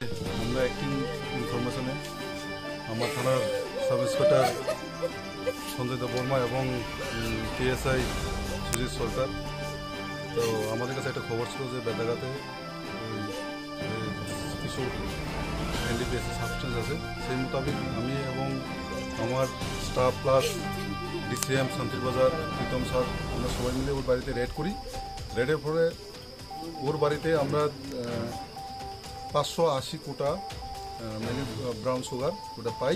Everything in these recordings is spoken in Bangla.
আমরা একটি ইনফরমেশনে আমার থানার সাব ইন্সপেক্টর সঞ্জয় বর্মা এবং পিএসআই সুজিত সরকার, তো আমাদের কাছে একটা খবর ছিল যে বেদাগাতে কিছু এনডিপিএস সাবস্টেন্স আছে। সেই মোতাবেক আমি এবং আমার staff plus DCM Shantirbazar Pritam sir আমরা সবাই মিলে ওর বাড়িতে রেড করি। রেডের পরে ওর বাড়িতে আমরা 580 কোটা মানে ব্রাউন সুগার ওটা পাই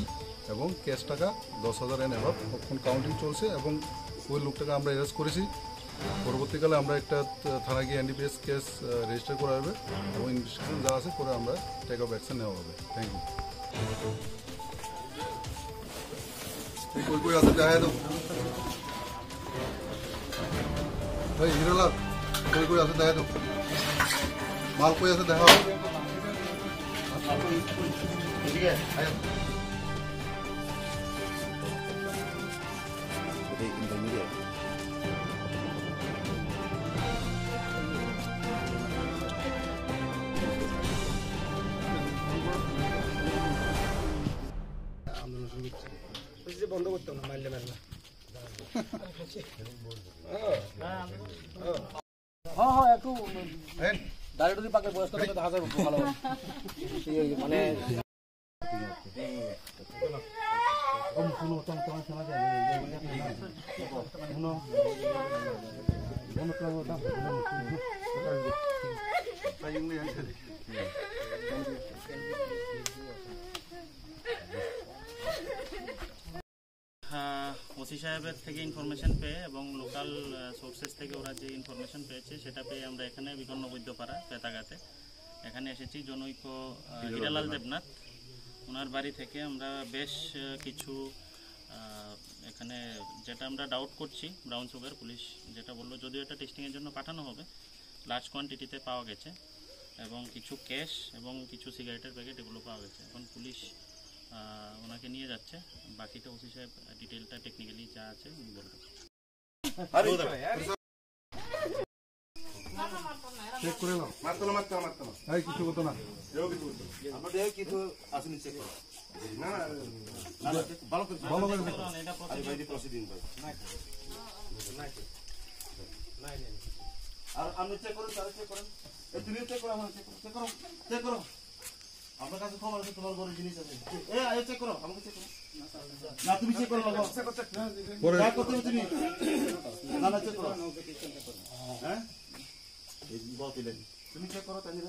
এবং ক্যাশ টাকা 10,000 এন্ড অ্যাবাভ এখন কাউন্টিং চলছে এবং ওই লোকটাকে আমরা অ্যারেস্ট করেছি। পরবর্তীকালে আমরা একটা থানা গিয়ে এনডিপিএস কেস রেজিস্টার করা হবে এবং ইনভেস্টিগেশন যা আছে করে আমরা টেক অফ অ্যাকশন নেওয়া হবে। Thank you. কই আছে দেখা দাও ভাই হিরোলাল, কই আছে দেখা দাও, মাল কই আছে দেখা বন্ধ করতাম না, মারলে মারলে একটু দাঁড়িয়ে পাকে বয়স্ক দেখা যায় ভালো মানে ওসি সাহেবের থেকে ইনফরমেশন পেয়ে এবং লোকাল সোর্সেস থেকে ওরা যে ইনফরমেশন পেয়েছে সেটা পেয়ে আমরা এখানে বিকন্ন বৈদ্যপাড়া বেতাগাতে এখানে এসেছি। জনৈক হিরালাল দেবনাথ ওনার বাড়ি থেকে আমরা বেশ কিছু এখানে যেটা আমরা ডাউট করছি ব্রাউন সুগার, পুলিশ যেটা বললো যদিও এটা টেস্টিংয়ের জন্য পাঠানো হবে, লার্জ কোয়ান্টিটিতে পাওয়া গেছে এবং কিছু ক্যাশ এবং কিছু সিগারেটের প্যাকেট এগুলো পাওয়া গেছে। এখন পুলিশ ওনাকে নিয়ে যাচ্ছে, বাকিটা ওসি সাহেব ডিটেলটা টেকনিক্যালি যা আছে উনি বলবেন। চেক করে নাও, মারতো না কিছু হতো না, কিছু আসেনি চেক করো না ভালো করে প্রসিডিং আর আমি চেক করুন, তারা চেক করেন, তুমি চেক করো, আমার চেক করো আপনার কাছে খবর আছে, তোমার বড় জিনিস আছে, চেক করো, আমাকে চেক করো না, তুমি চেক করো তুমি না চেক করো, হ্যাঁ তুমি চেক করো তাহলে